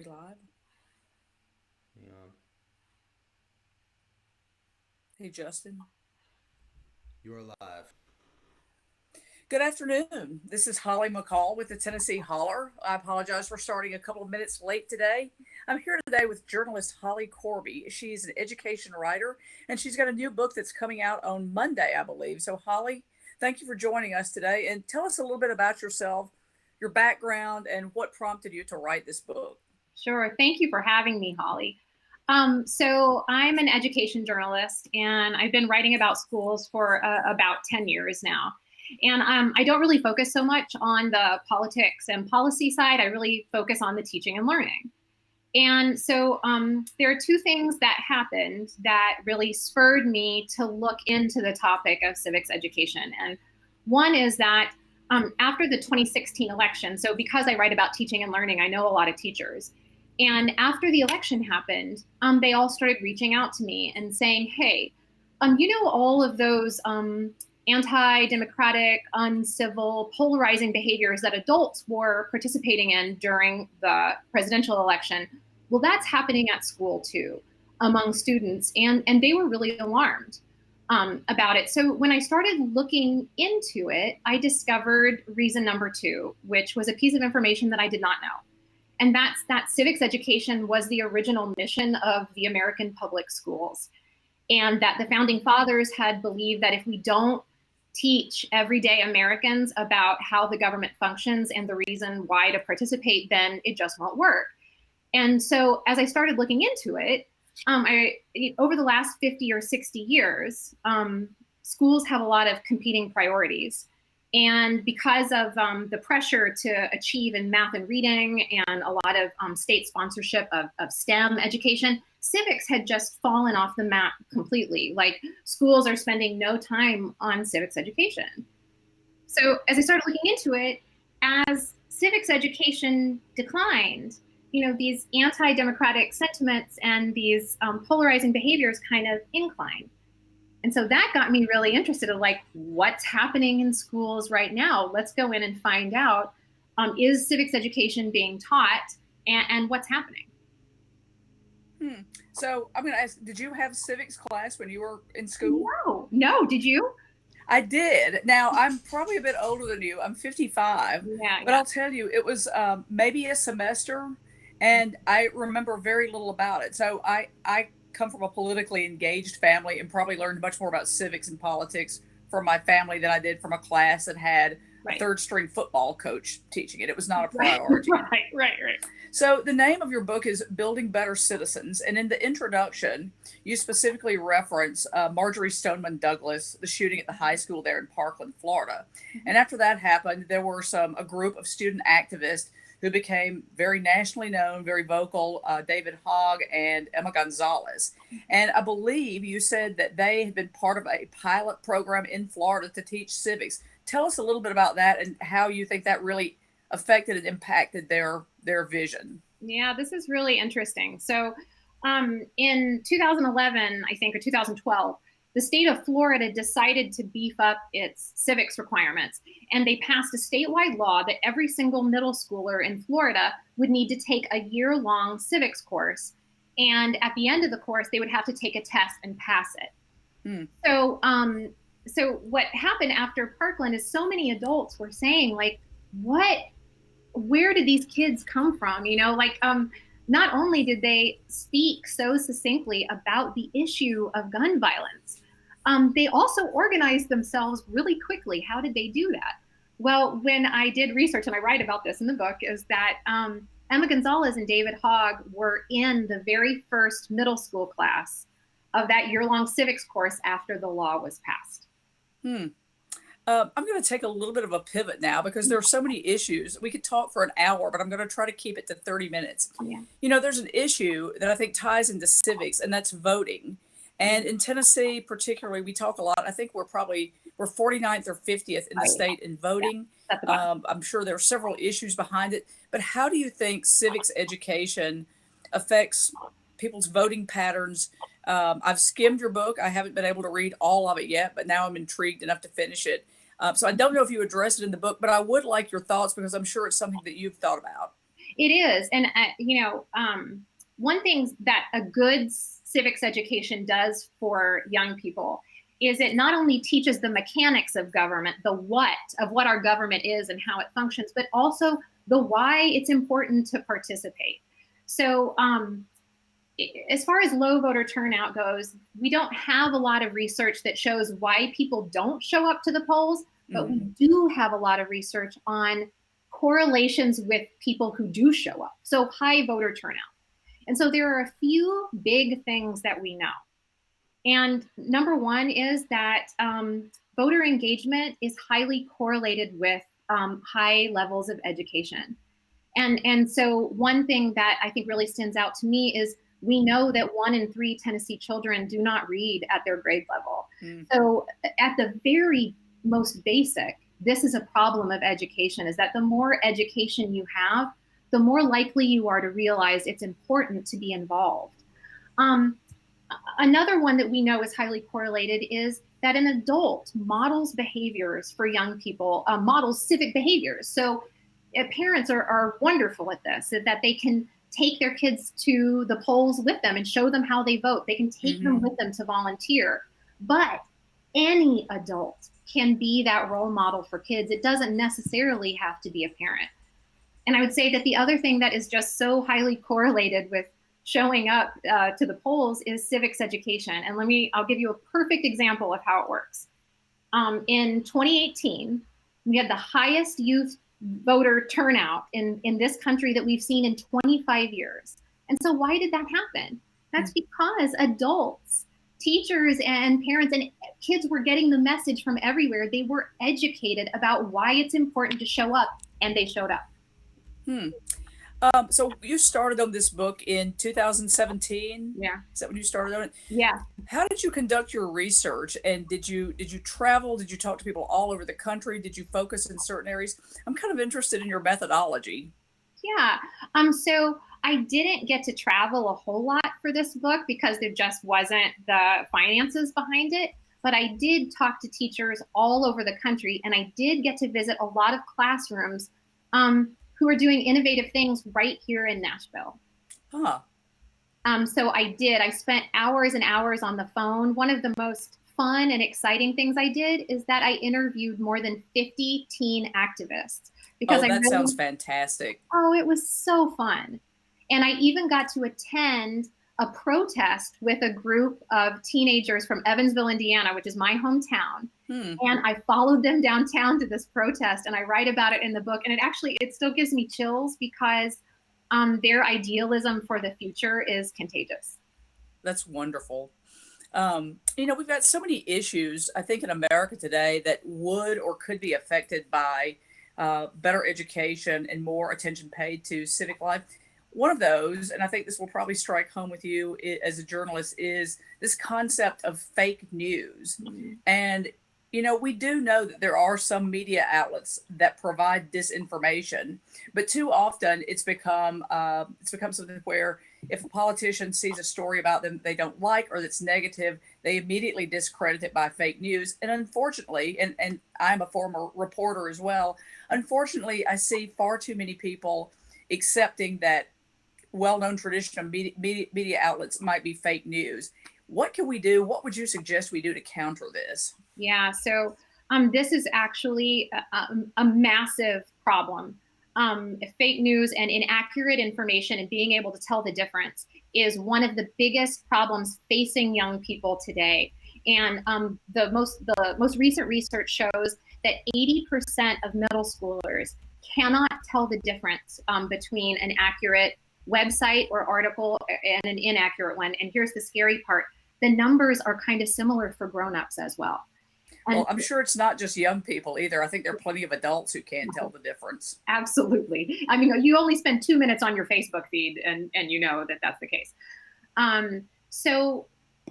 We live? Yeah, Hey, Justin. you're alive. Good afternoon. This is Holly McCall with the Tennessee Holler. I apologize for starting a couple of minutes late today. I'm here today with journalist Holly Korbey. She's an education writer, and she's got a new book that's coming out on Monday, I believe. So, Holly, thank you for joining us today. And tell us a little bit about yourself, your background, and what prompted you to write this book. Sure. Thank you for having me, Holly. So I'm an education journalist, and I've been writing about schools for about 10 years now. And I don't really focus so much on the politics and policy side. I really focus on the teaching and learning. And so there are two things that happened that really spurred me to look into the topic of civics education. And one is that after the 2016 election, so because I write about teaching and learning, I know a lot of teachers. And after the election happened, they all started reaching out to me and saying, hey, all of those anti-democratic, uncivil, polarizing behaviors that adults were participating in during the presidential election, well, that's happening at school too, among students. And they were really alarmed about it. So when I started looking into it, I discovered reason number two, which was a piece of information that I did not know. And that's that civics education was the original mission of the American public schools. And that the founding fathers had believed that if we don't teach everyday Americans about how the government functions and the reason why to participate, then it just won't work. And so as I started looking into it, over the last 50 or 60 years, schools have a lot of competing priorities. And because of the pressure to achieve in math and reading and a lot of state sponsorship of STEM education, civics had just fallen off the map completely. Like schools are spending no time on civics education. So as I started looking into it, as civics education declined, these anti-democratic sentiments and these polarizing behaviors kind of inclined. And so that got me really interested in like what's happening in schools right now. Let's go in and find out, is civics education being taught and what's happening? Hmm. So, I'm going to ask, did you have civics class when you were in school? No, did you? I did. Now, I'm probably a bit older than you. I'm 55, Yeah, but yeah. I'll tell you, it was maybe a semester, and I remember very little about it. So I come from a politically engaged family and probably learned much more about civics and politics from my family than I did from a class that had a Right. third string football coach teaching it. It was not a Right, priority. right. So, the name of your book is Building Better Citizens. And in the introduction, you specifically reference Marjorie Stoneman Douglas, the shooting at the high school there in Parkland, Florida. And after that happened, there were a group of student activists who became very nationally known, very vocal, David Hogg and Emma Gonzalez. And I believe you said that they had been part of a pilot program in Florida to teach civics. Tell us a little bit about that and how you think that really affected and impacted their vision. Yeah, this is really interesting. So, in 2011, I think, or 2012, the state of Florida decided to beef up its civics requirements. And they passed a statewide law that every single middle schooler in Florida would need to take a year-long civics course. And at the end of the course, they would have to take a test and pass it. Hmm. So what happened after Parkland is so many adults were saying, like, what where did these kids come from? Not only did they speak so succinctly about the issue of gun violence, they also organized themselves really quickly. How did they do that? Well, when I did research, and I write about this in the book, is that Emma Gonzalez and David Hogg were in the very first middle school class of that year-long civics course after the law was passed. Hmm. I'm going to take a little bit of a pivot now because there are so many issues. We could talk for an hour, but I'm going to try to keep it to 30 minutes. Yeah. There's an issue that I think ties into civics, and that's voting. And in Tennessee, particularly, we talk a lot. I think we're 49th or 50th in the Right. state in voting. That's about I'm sure there are several issues behind it. But how do you think civics education affects people's voting patterns? I've skimmed your book. I haven't been able to read all of it yet, but now I'm intrigued enough to finish it. So I don't know if you addressed it in the book, but I would like your thoughts because I'm sure it's something that you've thought about. It is. And, one thing that a good civics education does for young people is it not only teaches the mechanics of government, the what of what our government is and how it functions, but also the why it's important to participate. So as far as low voter turnout goes, we don't have a lot of research that shows why people don't show up to the polls, but we do have a lot of research on correlations with people who do show up. So high voter turnout. And so there are a few big things that we know. And number one is that voter engagement is highly correlated with high levels of education. And so one thing that I think really stands out to me is we know that 1 in 3 Tennessee children do not read at their grade level. So at the very most basic, this is a problem of education, is that the more education you have, the more likely you are to realize it's important to be involved. Another one that we know is highly correlated is that an adult models behaviors for young people, models civic behaviors. So parents are wonderful at this, that they can take their kids to the polls with them and show them how they vote. They can take them with them to volunteer. But any adult can be that role model for kids. It doesn't necessarily have to be a parent. And I would say that the other thing that is just so highly correlated with showing up to the polls is civics education. And I'll give you a perfect example of how it works. In 2018, we had the highest youth voter turnout in this country that we've seen in 25 years. And so why did that happen? That's because adults, teachers and parents and kids were getting the message from everywhere. They were educated about why it's important to show up, and they showed up. So you started on this book in 2017? Yeah. Is that when you started on it? Yeah. How did you conduct your research? And did you travel? Did you talk to people all over the country? Did you focus in certain areas? I'm kind of interested in your methodology. Yeah. So I didn't get to travel a whole lot for this book because there just wasn't the finances behind it. But I did talk to teachers all over the country, and I did get to visit a lot of classrooms who are doing innovative things right here in Nashville. So I spent hours and hours on the phone. One of the most fun and exciting things I did is that I interviewed more than 50 teen activists. Because that sounds fantastic. Oh, it was so fun. And I even got to attend a protest with a group of teenagers from Evansville, Indiana, which is my hometown. And I followed them downtown to this protest, and I write about it in the book. And it still gives me chills because their idealism for the future is contagious. That's wonderful. We've got so many issues, I think, in America today that would or could be affected by better education and more attention paid to civic life. One of those, and I think this will probably strike home with you as a journalist, is this concept of fake news. And we do know that there are some media outlets that provide disinformation, but too often it's become something where if a politician sees a story about them they don't like or that's negative, they immediately discredit it by fake news. And unfortunately, and I'm a former reporter as well, unfortunately, I see far too many people accepting that well-known traditional media outlets might be fake news. What can we do? What would you suggest we do to counter this? Yeah, so this is actually a massive problem. Fake news and inaccurate information and being able to tell the difference is one of the biggest problems facing young people today. And the most recent research shows that 80% of middle schoolers cannot tell the difference between an accurate website or article and an inaccurate one. And here's the scary part. The numbers are kind of similar for grown-ups as well. Well, I'm sure it's not just young people either. I think there are plenty of adults who can't tell the difference. Absolutely. I mean, you only spend 2 minutes on your Facebook feed and you know that that's the case. So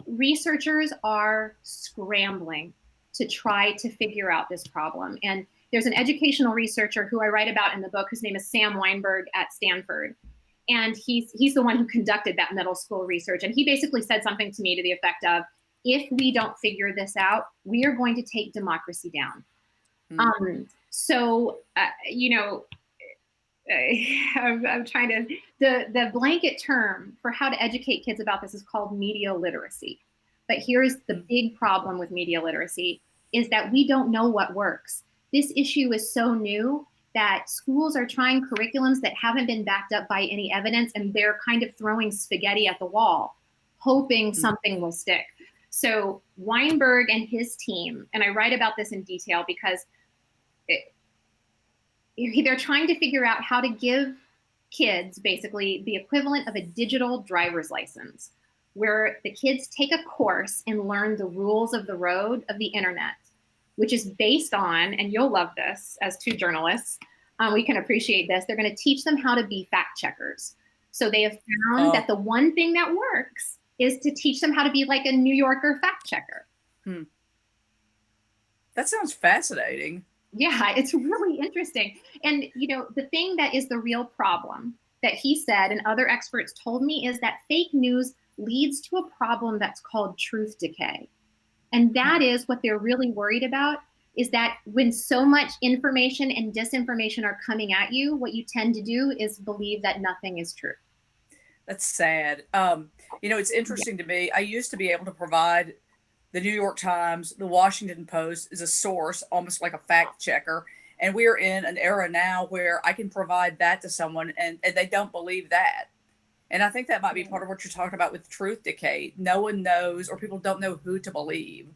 researchers are scrambling to try to figure out this problem. And there's an educational researcher who I write about in the book. His name is Sam Weinberg at Stanford. And he's the one who conducted that middle school research. And he basically said something to me to the effect of, if we don't figure this out, we are going to take democracy down. I'm trying to, the blanket term for how to educate kids about this is called media literacy. But here's the big problem with media literacy is that we don't know what works. This issue is so new that schools are trying curriculums that haven't been backed up by any evidence, and they're kind of throwing spaghetti at the wall, hoping something will stick. So Weinberg and his team, and I write about this in detail because they're trying to figure out how to give kids basically the equivalent of a digital driver's license, where the kids take a course and learn the rules of the road of the internet, which is based on, and you'll love this as two journalists, we can appreciate this, they're going to teach them how to be fact checkers. So they have found that the one thing that works is to teach them how to be like a New Yorker fact checker. That sounds fascinating. Yeah, it's really interesting. And, you know, the thing that is the real problem that he said and other experts told me is that fake news leads to a problem that's called truth decay. And that is what they're really worried about, is that when so much information and disinformation are coming at you, what you tend to do is believe that nothing is true. That's sad. You know, it's interesting to me. I used to be able to provide the New York Times, the Washington Post as a source, almost like a fact checker. And we're in an era now where I can provide that to someone and they don't believe that. And I think that might be part of what you're talking about with truth decay. No one knows, or people don't know who to believe.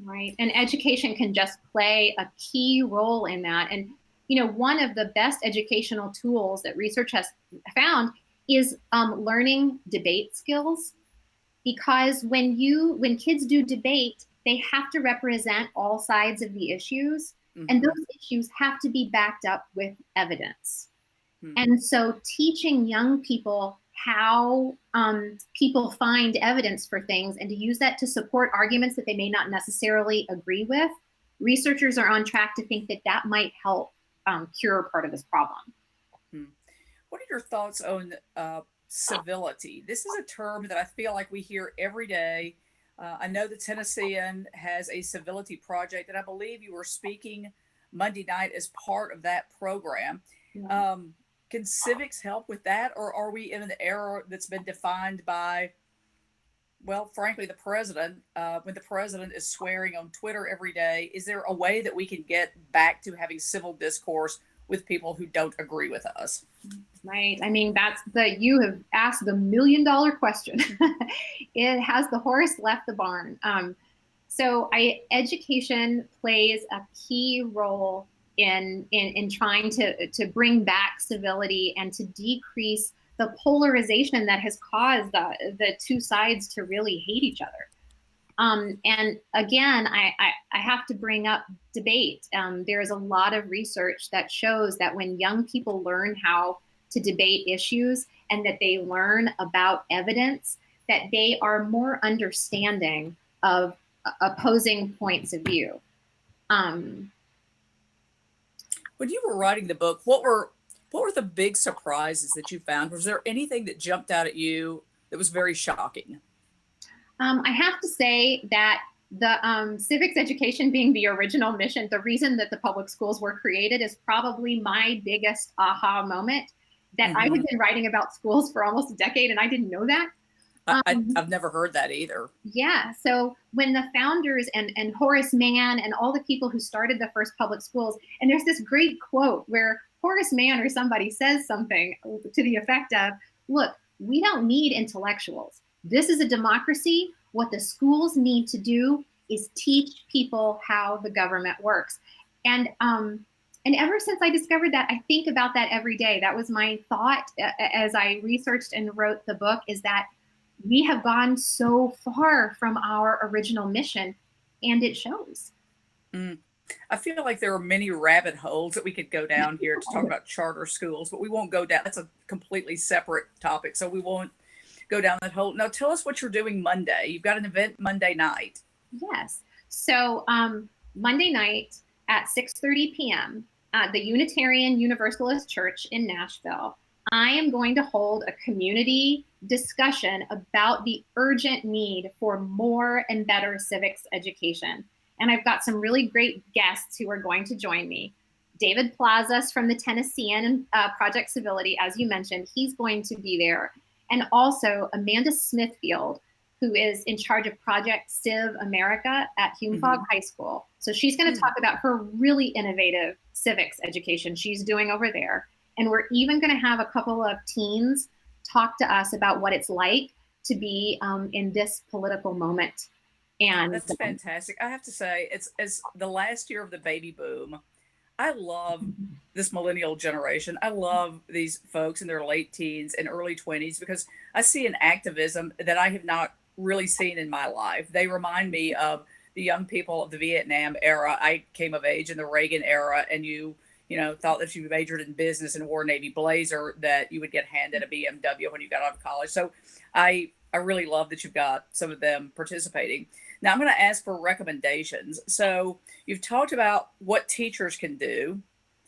Right. And education can just play a key role in that. And, you know, one of the best educational tools that research has found is learning debate skills. Because when kids do debate, they have to represent all sides of the issues, and those issues have to be backed up with evidence. And so teaching young people how people find evidence for things and to use that to support arguments that they may not necessarily agree with, researchers are on track to think that that might help cure part of this problem. What are your thoughts on civility? This is a term that I feel like we hear every day. I know the Tennessean has a civility project, and I believe you were speaking Monday night as part of that program. Can civics help with that, or are we in an era that's been defined by, well, frankly, the president? When the president is swearing on Twitter every day, is there a way that we can get back to having civil discourse with people who don't agree with us? Right. I mean, you have asked the $1 million question. Has the horse left the barn? So education plays a key role in trying to bring back civility and to decrease the polarization that has caused the two sides to really hate each other. And again, I have to bring up debate. There's a lot of research that shows that when young people learn how to debate issues and that they learn about evidence, that they are more understanding of opposing points of view. When you were writing the book, what were the big surprises that you found? Was there anything that jumped out at you that was very shocking? I have to say that the civics education being the original mission, the reason that the public schools were created, is probably my biggest aha moment. That I had been writing about schools for almost a decade and I didn't know that. I've never heard that either. Yeah. So when the founders and Horace Mann and all the people who started the first public schools, and there's this great quote where Horace Mann or somebody says something to the effect of, look, we don't need intellectuals. This is a democracy. What the schools need to do is teach people how the government works. And ever since I discovered that, I think about that every day. That was my thought as I researched and wrote the book, is that we have gone so far from our original mission, and it shows. I feel like there are many rabbit holes that we could go down here to talk about charter schools, but we won't go down. That's a completely separate topic, so we won't go down that hole. Now, tell us what you're doing Monday. You've got an event Monday night. Yes. So Monday night at 6:30 p.m. at the Unitarian Universalist Church in Nashville, I am going to hold a community discussion about the urgent need for more and better civics education. And I've got some really great guests who are going to join me. David Plazas from the Tennessean Project Civility, as you mentioned, he's going to be there. And also Amanda Smithfield, who is in charge of Project Civ America at Hume Fogg High School. So she's going to talk about her really innovative civics education she's doing over there. And we're even going to have a couple of teens talk to us about what it's like to be in this political moment. And that's fantastic. I have to say, it's as the last year of the baby boom, I love this millennial generation. I love these folks in their late teens and early 20s because I see an activism that I have not really seen in my life. They remind me of the young people of the Vietnam era. I came of age in the Reagan era, and you know, thought that if you majored in business and wore a Navy blazer that you would get handed a BMW when you got out of college. So I really love that you've got some of them participating. Now I'm going to ask for recommendations. So you've talked about what teachers can do,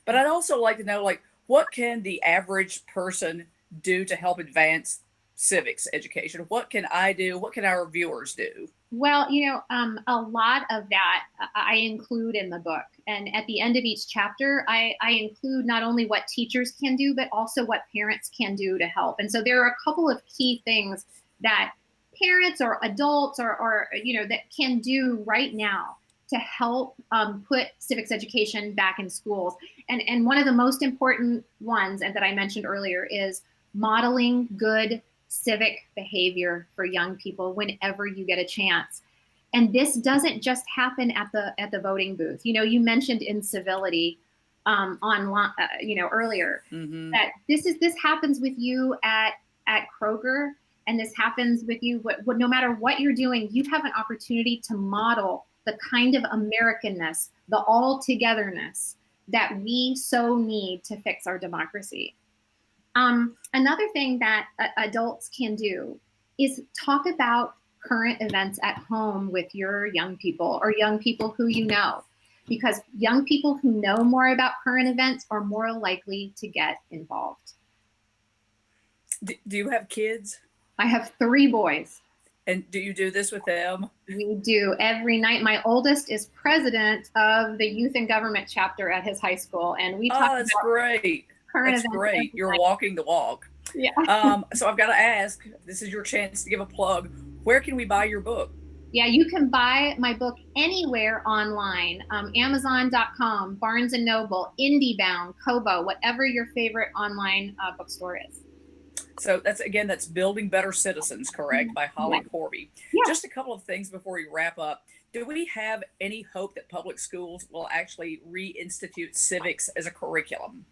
but I'd also like to know, like, what can the average person do to help advance civics education? What can I do? What can our viewers do? Well, you know, a lot of that I include in the book. And at the end of each chapter, I include not only what teachers can do, but also what parents can do to help. And so there are a couple of key things that parents or adults or you know, that can do right now to help put civics education back in schools. And one of the most important ones, and that I mentioned earlier, is modeling good civic behavior for young people whenever you get a chance. And this doesn't just happen at the voting booth. You know, you mentioned incivility online, you know, earlier, that this happens with you at Kroger, and this happens with you. No matter what you're doing, you have an opportunity to model the kind of Americanness, the all-togetherness that we so need to fix our democracy. Another thing that adults can do is talk about current events at home with your young people or young people who you know, because young people who know more about current events are more likely to get involved. Do you have kids? I have 3 boys. And do you do this with them? We do every night. My oldest is president of the Youth and Government chapter at his high school, and we talk that's about great. current That's events. great. You're walking the walk. Yeah. So I've got to ask, this is your chance to give a plug. Where can we buy your book? Yeah, you can buy my book anywhere online. Amazon.com, Barnes & Noble, IndieBound, Kobo, whatever your favorite online bookstore is. So that's Building Better Citizens, correct, by Holly Korbey. Yeah. Just a couple of things before we wrap up. Do we have any hope that public schools will actually reinstitute civics as a curriculum?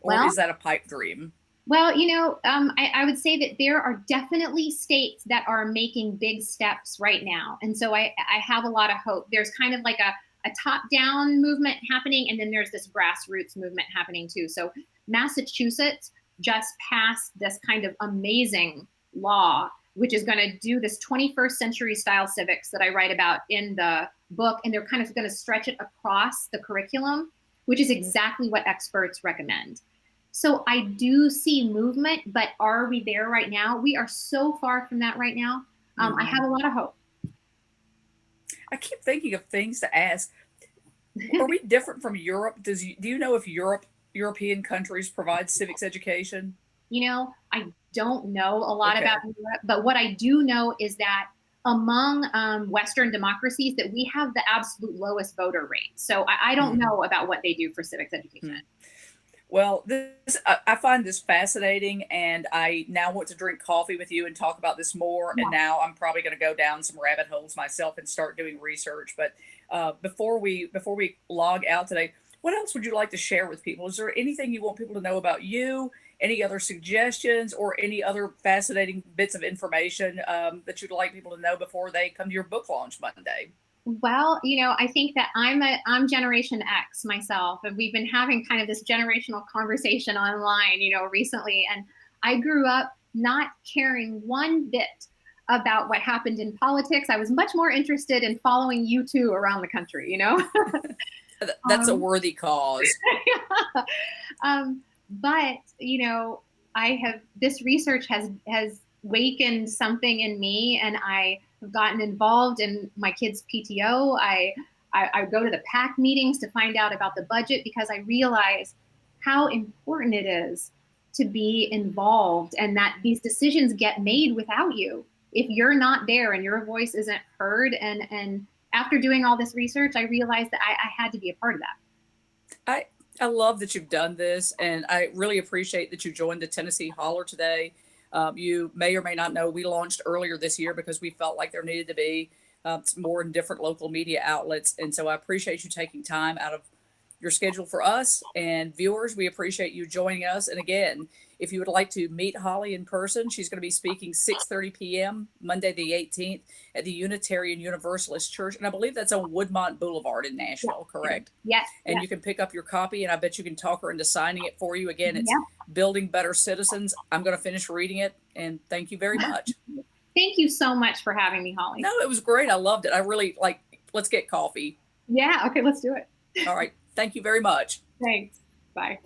Or is that a pipe dream? Well, you know, I would say that there are definitely states that are making big steps right now. And so I have a lot of hope. There's kind of like a top-down movement happening, and then there's this grassroots movement happening too. So Massachusetts just passed this kind of amazing law, which is going to do this 21st century style civics that I write about in the book. And they're kind of going to stretch it across the curriculum, which is exactly what experts recommend. So I do see movement, but are we there right now? We are so far from that right now. I have a lot of hope. I keep thinking of things to ask. Are we different from Europe? Do you know if European countries provide civics education? You know, I don't know a lot about Europe, but what I do know is that among Western democracies that we have the absolute lowest voter rate. So I don't know about what they do for civics education. Well, I find this fascinating, and I now want to drink coffee with you and talk about this more. Yeah. And now I'm probably going to go down some rabbit holes myself and start doing research. But before we log out today, what else would you like to share with people? Is there anything you want people to know about you? Any other suggestions or any other fascinating bits of information that you'd like people to know before they come to your book launch Monday? Well, you know, I think that I'm Generation X myself, and we've been having kind of this generational conversation online, you know, recently. And I grew up not caring one bit about what happened in politics. I was much more interested in following you two around the country, you know. That's a worthy cause. But you know, this research has wakened something in me, and I have gotten involved in my kids' PTO. I go to the PAC meetings to find out about the budget, because I realize how important it is to be involved, and that these decisions get made without you if you're not there and your voice isn't heard. And after doing all this research, I realized that I had to be a part of that. I love that you've done this, and I really appreciate that you joined the Tennessee Holler today. You may or may not know we launched earlier this year because we felt like there needed to be more in different local media outlets. And so I appreciate you taking time out of your schedule for us, and viewers, we appreciate you joining us. And again, if you would like to meet Holly in person, she's going to be speaking 6:30 p.m. Monday the 18th at the Unitarian Universalist Church, and I believe that's on Woodmont Boulevard in Nashville, correct? Yes. And yes. you can pick up your copy, and I bet you can talk her into signing it for you. Again, it's Building Better Citizens. I'm going to finish reading it, and thank you very much. Thank you so much for having me, Holly. No, it was great. I loved it. I really let's get coffee. Yeah, okay, let's do it. All right. Thank you very much. Thanks. Bye.